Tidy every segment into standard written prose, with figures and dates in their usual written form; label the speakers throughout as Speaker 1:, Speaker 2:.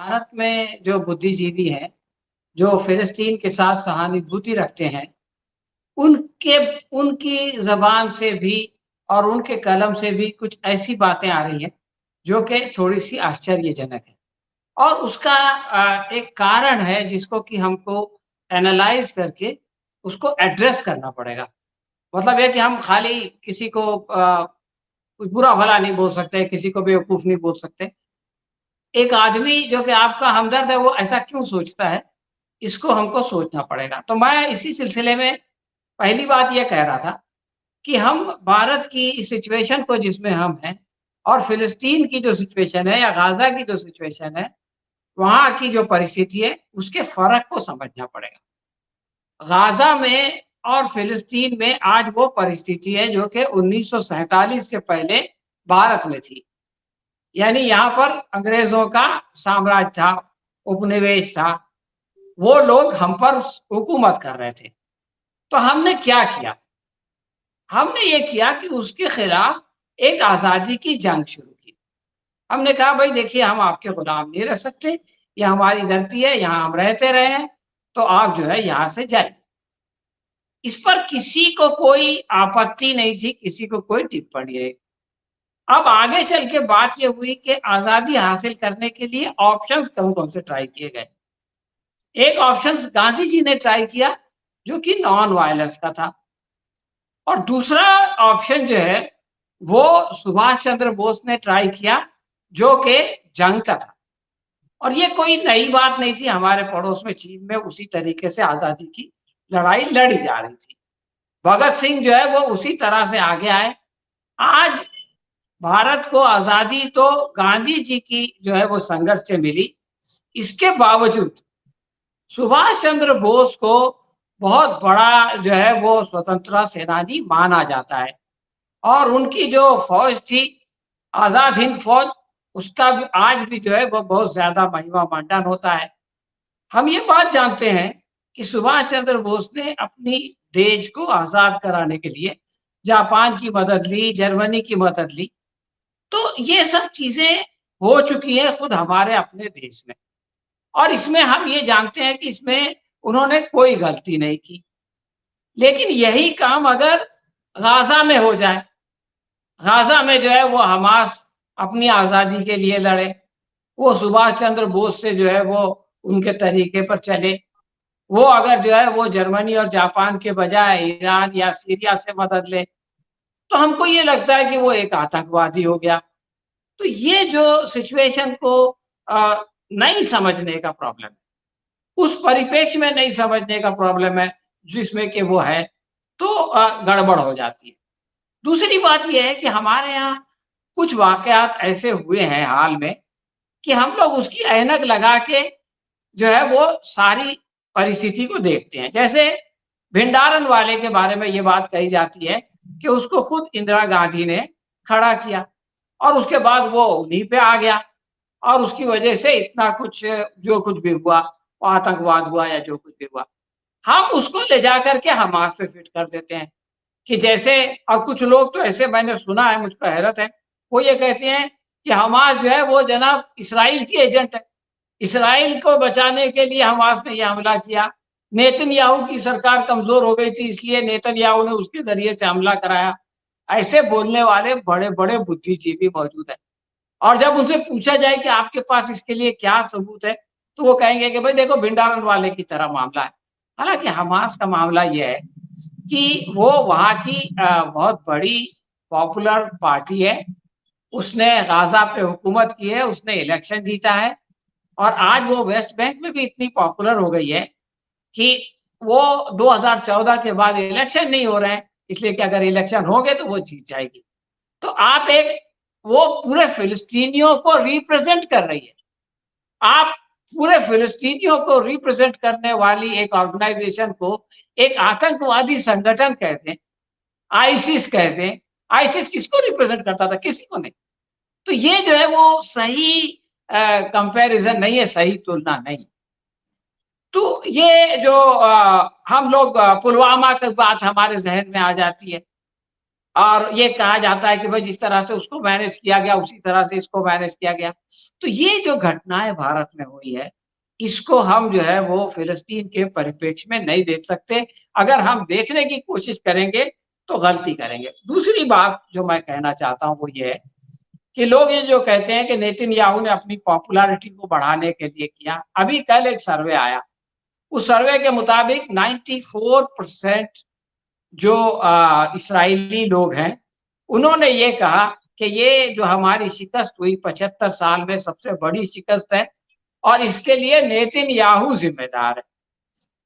Speaker 1: भारत में जो बुद्धिजीवी हैं, जो फ़िलिस्तीन के साथ सहानुभूति रखते हैं, उनके उनकी ज़बान से भी और उनके कलम से भी कुछ ऐसी बातें आ रही हैं, जो कि थोड़ी-सी आश्चर्यजनक है। और उसका एक कारण है जिसको कि हमको एनालाइज़ करके उसको एड्रेस करना पड़ेगा। मतलब ये कि हम खाली किसी को कुछ बुरा-भला नहीं बोल सकते, किसी को बेवकूफ़ नहीं बोल सकते। एक आदमी जो कि आपका हमदर्द है, वो ऐसा क्यों सोचता है, इसको हमको सोचना पड़ेगा। तो मैं इसी सिलसिले में पहली बात ये कह रहा था कि हम भारत की इस सिचुएशन को जिसमें हम हैं और फ़िलिस्तीन की जो सिचुएशन है या गाज़ा की जो सिचुएशन है, वहाँ की जो परिस्थिति है, उसके फ़र्क को समझना पड़ेगा। गाज़ा में और फ़िलिस्तीन में आज वो परिस्थिति है जो कि 1947 से पहले भारत में थी। यानी यहाँ पर अंग्रेज़ों का साम्राज्य था, उपनिवेश था, वो लोग हम पर हुकूमत कर रहे थे। तो हमने क्या किया? हमने ये किया कि उसके खिलाफ एक आज़ादी की जंग शुरू की। हमने कहा भाई देखिए हम आपके गुलाम नहीं रह सकते, ये हमारी धरती है, यहाँ हम रहते रहे हैं, तो आप जो है यहाँ से जाइए। इस पर किसी को कोई आपत्ति नहीं थी, किसी को कोई टिप्पणी नहीं। अब आगे चल के बात ये हुई कि आज़ादी हासिल करने के लिए ऑप्शंस कौन-कौन से ट्राई किए गए। एक ऑप्शंस गांधी जी ने ट्राई किया, जो कि नॉन वायलेंस का था। और दूसरा ऑप्शन जो है, वो सुभाष चंद्र बोस ने ट्राई किया, जो कि जंग का था। और ये कोई नई बात नहीं थी, हमारे पड़ोस में चीन में उसी तरीके से आज़ादी की लड़ाई लड़ी जा रही थी। भगत सिंह जो है वो उसी तरह से आगे आए। आज भारत को आज़ादी तो गांधी जी की जो है वो संघर्ष से मिली। इसके बावजूद सुभाष चंद्र बोस को बहुत बड़ा जो है वो स्वतंत्रता सेनानी माना जाता है और उनकी जो फ़ौज थी, आज़ाद हिंद फ़ौज, उसका भी आज भी जो है वो बहुत ज़्यादा महिमा मंडन होता है। हम ये बात जानते हैं कि सुभाष चंद्र बोस ने अपनी देश को आज़ाद कराने के लिए जापान की मदद ली, जर्मनी की मदद ली। तो ये सब चीज़ें हो चुकी हैं खुद हमारे अपने देश में। और इसमें हम ये जानते हैं कि इसमें उन्होंने कोई गलती नहीं की। लेकिन यही काम अगर गाज़ा में हो जाए, गाज़ा में जो है वो हमास अपनी आज़ादी के लिए लड़े, वो सुभाष चंद्र बोस से जो है वो उनके तरीके पर चले, वो अगर जो है वो जर्मनी और जापान के बजाय ईरान या सीरिया से मदद ले, तो हमको ये लगता है कि वो एक आतंकवादी हो गया। तो ये जो सिचुएशन को नहीं समझने का प्रॉब्लम है, उस परिप्रेक्ष्य में नहीं समझने का प्रॉब्लम है, जिसमें कि वो है, तो गड़बड़ हो जाती है। दूसरी बात ये है कि हमारे यहाँ कुछ वाक़यात ऐसे हुए हैं हाल में कि हम लोग उसकी ऐनक लगा के जो है वो सारी परिस्थिति को देखते हैं। जैसे भिंडारन वाले के बारे में ये बात कही जाती है कि उसको खुद इंदिरा गांधी ने खड़ा किया और उसके बाद वो उन्हीं पे आ गया और उसकी वजह से इतना कुछ जो कुछ भी हुआ, वो आतंकवाद हुआ या जो कुछ भी हुआ। हम उसको ले जाकर के हमास पे फिट कर देते हैं कि जैसे और कुछ लोग तो ऐसे मैंने सुना है, मुझको हैरत है, वो ये कहते हैं कि हमास जो है वो जनाब इस्राइल की एजेंट है। इस्राइल को बचाने के लिए हमास ने ये हमला किया। नेतन्याहू की सरकार कमज़ोर हो गई थी इसलिए नेतन्याहू ने उसके ज़रिए से हमला कराया। ऐसे बोलने वाले बड़े-बड़े बुद्धिजीवी मौजूद हैं। और जब उनसे पूछा जाए कि आपके पास इसके लिए क्या सबूत है, तो वो कहेंगे कि भाई देखो भिंडारन वाले की तरह मामला है। हालाँकि हमास का मामला ये है कि वो वहाँ की बहुत बड़ी पॉपुलर पार्टी है। उसने गाज़ा पे हुकूमत की है, उसने इलेक्शन जीता है और आज वो वेस्ट बैंक में भी इतनी पॉपुलर हो गई है कि वो 2014 के बाद इलेक्शन नहीं हो रहे हैं, इसलिए कि अगर इलेक्शन हो गए तो वो जीत जाएगी। तो आप एक वो पूरे फिलिस्तीनियों को रिप्रेजेंट कर रही है। आप पूरे फिलिस्तीनियों को रिप्रेजेंट करने वाली एक ऑर्गेनाइजेशन को एक आतंकवादी संगठन कहते हैं, आईसिस कहते हैं। आईसिस किसको रिप्रेजेंट करता था? किसी को नहीं। तो ये जो है वो सही कंपैरिजन नहीं है, सही तुलना नहीं। तो ये जो हम लोग पुलवामा की बात हमारे ज़हन में आ जाती है। और ये कहा जाता है कि भाई जिस तरह से उसको मैनेज किया गया उसी तरह से इसको मैनेज किया गया। तो ये जो घटनाएँ भारत में हुई है, इसको हम जो है वो फ़िलिस्तीन के परिप्रेक्ष्य में नहीं देख सकते। अगर हम देखने की कोशिश करेंगे तो गलती करेंगे। दूसरी बात जो मैं कहना चाहता हूँ वो ये है कि लोग ये जो कहते हैं कि नेतन्याहू ने अपनी पॉपुलैरिटी को बढ़ाने के लिए किया। अभी कल एक सर्वे आया, उस सर्वे के मुताबिक 94% जो इस्राएली लोग हैं, उन्होंने ये कहा कि ये जो हमारी शिकस्त हुई 75 साल में सबसे बड़ी शिकस्त है और इसके लिए नेतन्याहू ज़िम्मेदार है।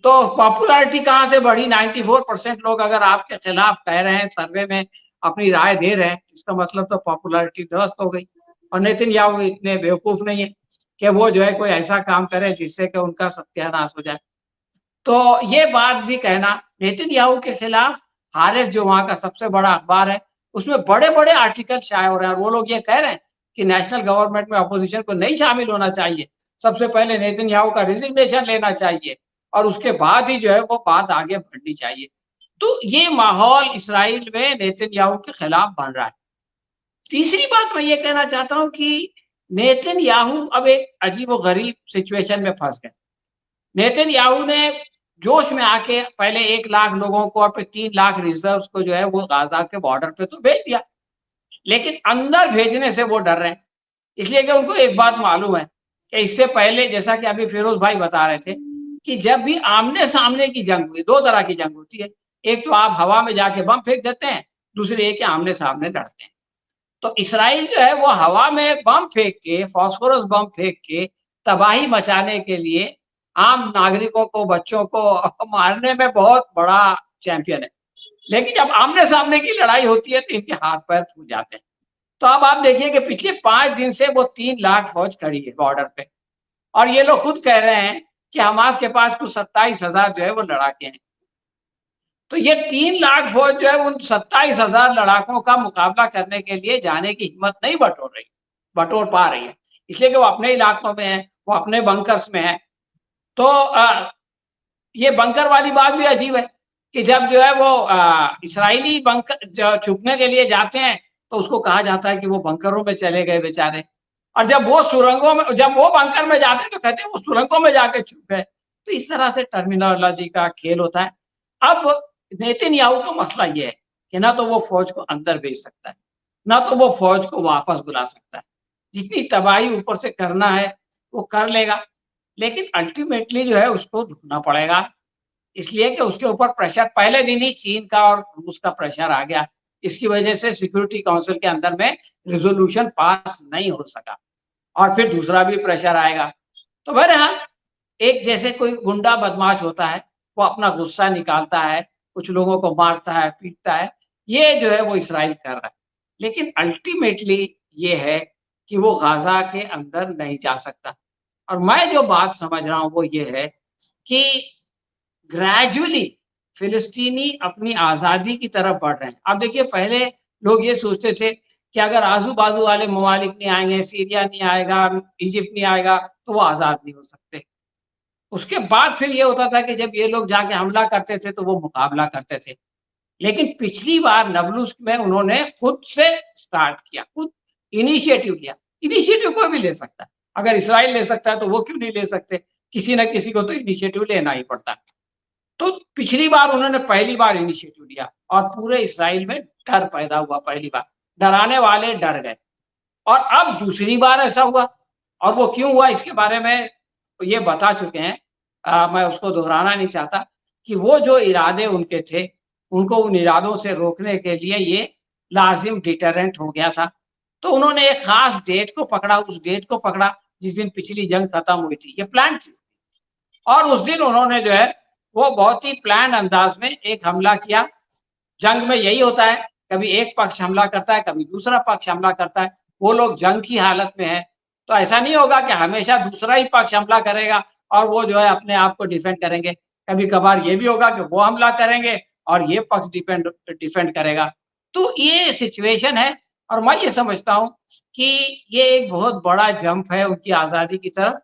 Speaker 1: तो पॉपुलैरिटी कहाँ से बढ़ी? 94% लोग अगर आपके खिलाफ कह रहे हैं, सर्वे में अपनी राय दे रहे हैं, इसका मतलब तो पॉपुलैरिटी ध्वस्त हो गई। और नेतन्याहू इतने बेवकूफ़ नहीं है कि वो जो है कोई ऐसा काम करे जिससे कि उनका सत्यानाश हो जाए। तो ये बात भी कहना नेतन्याहू के खिलाफ हारेस जो वहाँ का सबसे बड़ा अखबार है, उसमें बड़े-बड़े आर्टिकल शाये हो रहे हैं और वो लोग ये कह रहे हैं कि नेशनल गवर्नमेंट में अपोज़िशन को नहीं शामिल होना चाहिए। सबसे पहले नेतन्याहू का रिज़िग्नेशन लेना चाहिए और उसके बाद ही जो है वो बात आगे बढ़नी चाहिए। तो ये माहौल इस्राएल में नेतन्याहू के खिलाफ बन रहा है। तीसरी बात मैं ये कहना चाहता हूँ कि नेतन्याहू अब एक अजीब-ओ-गरीब सिचुएशन में फँस गए। नेतन्याहू ने जोश में आके पहले 1 लाख लोगों को और फिर 3 लाख रिज़र्व्स को जो है वो गाज़ा के बॉर्डर पे तो भेज दिया। लेकिन अंदर भेजने से वो डर रहे हैं। इसलिए कि उनको एक बात मालूम है कि इससे पहले जैसा कि अभी फिरोज़ भाई बता रहे थे कि जब भी आमने-सामने की जंग हुई, 2 तरह की जंग होती है। एक तो आप हवा में जाके बम फेंक देते हैं, दूसरी ये कि आमने-सामने लड़ते हैं। तो इस्राइल जो है वो हवा में बम फेंक के, फास्फोरस बम फेंक के तबाही मचाने के लिए आम नागरिकों को, बच्चों को मारने में बहुत बड़ा चैंपियन है। लेकिन जब आमने-सामने की लड़ाई होती है तो इनके हाथ-पैर फूल जाते हैं। तो अब आप देखिए कि पिछले 5 दिन से वो 3 लाख फ़ौज खड़ी है बॉर्डर पे और ये लोग खुद कह रहे हैं कि हमास के पास कुछ 27,000 जो है वो लड़ाके हैं। तो ये 3 लाख फ़ौज जो है उन 27,000 लड़ाकों का मुकाबला करने के लिए जाने की हिम्मत नहीं बटोर पा रही है। इसलिए कि वो अपने इलाकों में है, वो अपने बंकर्स में है। तो ये बंकर वाली बात भी अजीब है कि जब जो है वो इस्राएली बंकर ज छुपने के लिए जाते हैं, तो उसको कहा जाता है कि वो बंकरों में चले गए बेचारे। और जब वो बंकर में जाते हैं तो कहते हैं वो सुरंगों में जाके छुप गए। तो इस तरह से टर्मिनोलॉजी का खेल होता है। अब नेतन्याहू का मसला ये है कि ना तो वो फ़ौज को अंदर भेज सकता है, ना तो वो फ़ौज को वापस बुला सकता है। जितनी तबाही ऊपर से करना है, वो कर लेगा, लेकिन अल्टीमेटली जो है उसको झुकना पड़ेगा। इसलिए कि उसके ऊपर प्रेशर पहले दिन ही चीन का और रूस का प्रेशर आ गया। इसकी वजह से सिक्योरिटी काउंसिल के अंदर में रिज़ोल्यूशन पास नहीं हो सका और फिर दूसरा भी प्रेशर आएगा। तो बहरहाल एक जैसे कोई गुंडा बदमाश होता है, वो अपना गुस्सा निकालता है, कुछ लोगों को मारता है, पीटता है, ये जो है वो इज़राइल कर रहा है। लेकिन अल्टीमेटली ये है कि वो गाज़ा के अंदर नहीं जा सकता और मैं जो बात समझ रहा हूँ वो ये है कि ग्रेजुअली फ़िलिस्तीनी अपनी आज़ादी की तरफ बढ़ रहे हैं। अब देखिए पहले लोग ये सोचते थे कि अगर आज़ू-बाज़ू वाले ममालिक नहीं आएँगे, सीरिया नहीं आएगा, इजिप्ट नहीं आएगा, तो वो आज़ाद नहीं हो सकते। उसके बाद फिर ये होता था कि जब ये लोग जाके हमला करते थे, तो वो मुकाबला करते थे। लेकिन पिछली बार नाब्लुस में उन्होंने खुद से स्टार्ट किया, खुद इनिशिएटिव लिया। इनिशिएटिव कोई भी ले सकता है। अगर इज़राइल ले सकता है, तो वो क्यों नहीं ले सकते? किसी न किसी को तो इनिशिएटिव लेना ही पड़ता है। तो पिछली बार उन्होंने पहली बार इनिशिएटिव लिया और पूरे इस्राएल में डर पैदा हुआ पहली बार। डराने वाले डर गए और अब दूसरी बार ऐसा हुआ और वो क्यों हुआ इसके बारे में ये बता चुके हैं। मैं उसको दोहराना नहीं चाहता कि वो जो इरादे उनके थे, उनको उन इरादों से रोकने के लिए ये लाज़िम डिटरेंट हो गया था। तो उन्होंने एक ख़ास डेट को पकड़ा, उस डेट को पकड़ा जिस दिन पिछली जंग खत्म हुई थी। ये प्लान चीज़ थी और उस दिन उन्होंने जो है वो बहुत ही प्लान अंदाज में एक हमला किया। जंग में यही होता है, कभी एक पक्ष हमला करता है, कभी दूसरा पक्ष हमला करता है। वो लोग जंग की हालत में हैं, तो ऐसा नहीं होगा कि हमेशा दूसरा ही पक्ष हमला करेगा और वो जो है अपने आप को डिफेंड करेंगे। कभी-कभार ये भी होगा कि वो हमला करेंगे और ये पक्ष डिफेंड करेगा। तो ये सिचुएशन है और मैं ये समझता हूँ कि ये एक बहुत बड़ा जंप है उनकी आज़ादी की तरफ।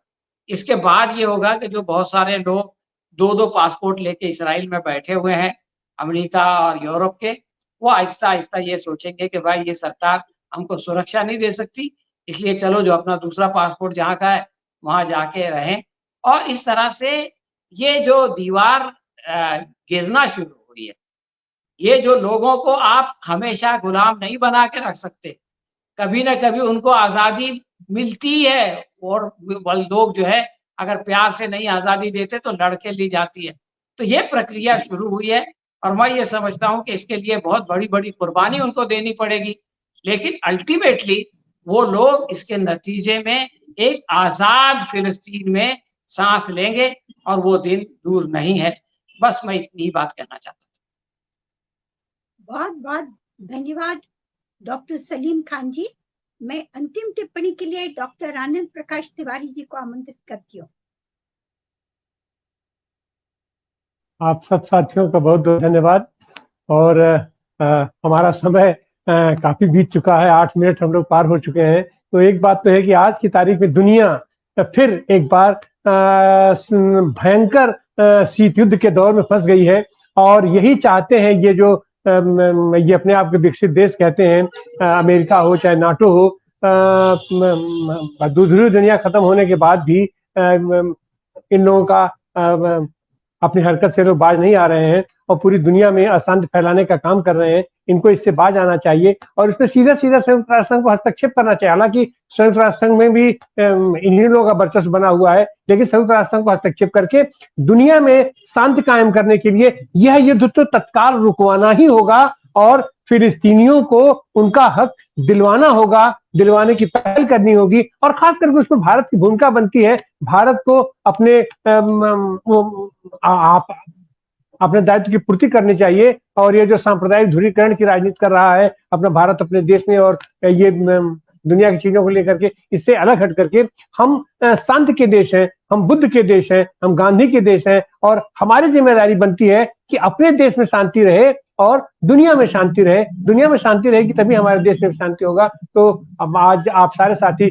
Speaker 1: इसके बाद ये होगा कि जो बहुत सारे लोग 2-2 पासपोर्ट लेके इज़राइल में बैठे हुए हैं, अमेरिका और यूरोप के, वो आहिस्ता-आहिस्ता ये सोचेंगे कि भाई ये सरकार हमको सुरक्षा नहीं दे सकती, इसलिए चलो जो अपना दूसरा पासपोर्ट जहाँ का है, वहाँ जाके रहें। और इस तरह से ये जो दीवार गिरना शुरू हुई है, ये जो लोगों को आप हमेशा गुलाम नहीं बना के रख सकते। कभी न कभी उनको आज़ादी मिलती है और लोग जो है अगर प्यार से नहीं आज़ादी देते तो लड़ के ली जाती है। तो ये प्रक्रिया शुरू हुई है और मैं ये समझता हूँ कि इसके लिए बहुत बड़ी-बड़ी कुर्बानी उनको देनी पड़ेगी। लेकिन अल्टीमेटली वो लोग इसके नतीजे में एक आज़ाद फ़िलिस्तीन में साँस लेंगे और वो दिन दूर नहीं है। बस मैं इतनी ही बात कहना चाहता था।
Speaker 2: बहुत-बहुत धन्यवाद डॉक्टर सलीम खान जी। मैं अंतिम टिप्पणी के लिए डॉक्टर आनंद प्रकाश तिवारी जी को आमंत्रित करती हूँ।
Speaker 3: आप सब साथियों का बहुत बहुत धन्यवाद। और हमारा समय काफी बीत चुका है, 8 मिनट हम लोग पार हो चुके हैं। तो एक बात तो है कि आज की तारीख में दुनिया फिर एक बार भयंकर शीत युद्ध के दौर में फंस गई है और यही चाहते हैं ये जो ये अपने आप के विकसित देश कहते हैं, अमेरिका हो चाहे नाटो हो, दूसरी दुनिया खत्म होने के बाद भी इन लोगों का अपनी हरकत से लोग बाज नहीं आ रहे हैं और पूरी दुनिया में अशांति फैलाने का काम कर रहे हैं। इनको इससे बाज आना चाहिए और इसमें सीधा-सीधा संयुक्त राष्ट्र संघ को हस्तक्षेप करना चाहिए। हालांकि संयुक्त राष्ट्र संघ में भी इन्हीं लोगों का वर्चस्व बना हुआ है, लेकिन संयुक्त राष्ट्र संघ को हस्तक्षेप करके दुनिया में शांति कायम करने के लिए यह युद्ध तो तत्काल रुकवाना ही होगा और फिलिस्तीनियों को उनका हक दिलवाना होगा, दिलवाने की पहल करनी होगी और खास करके उसमें भारत की भूमिका बनती है। भारत को अपने अपने दायित्व की पूर्ति करनी चाहिए और ये जो सांप्रदायिक ध्रुवीकरण की राजनीति कर रहा है अपना भारत अपने देश में और ये दुनिया की चीजों को लेकर के, इससे अलग हट करके हम शांति के देश हैं, हम बुद्ध के देश हैं, हम गांधी के देश हैं और हमारी जिम्मेदारी बनती है कि अपने देश में शांति रहे और दुनिया में शांति रहे। दुनिया में शांति रहेगी तभी हमारे देश में शांति होगा। तो अब आज आप सारे साथी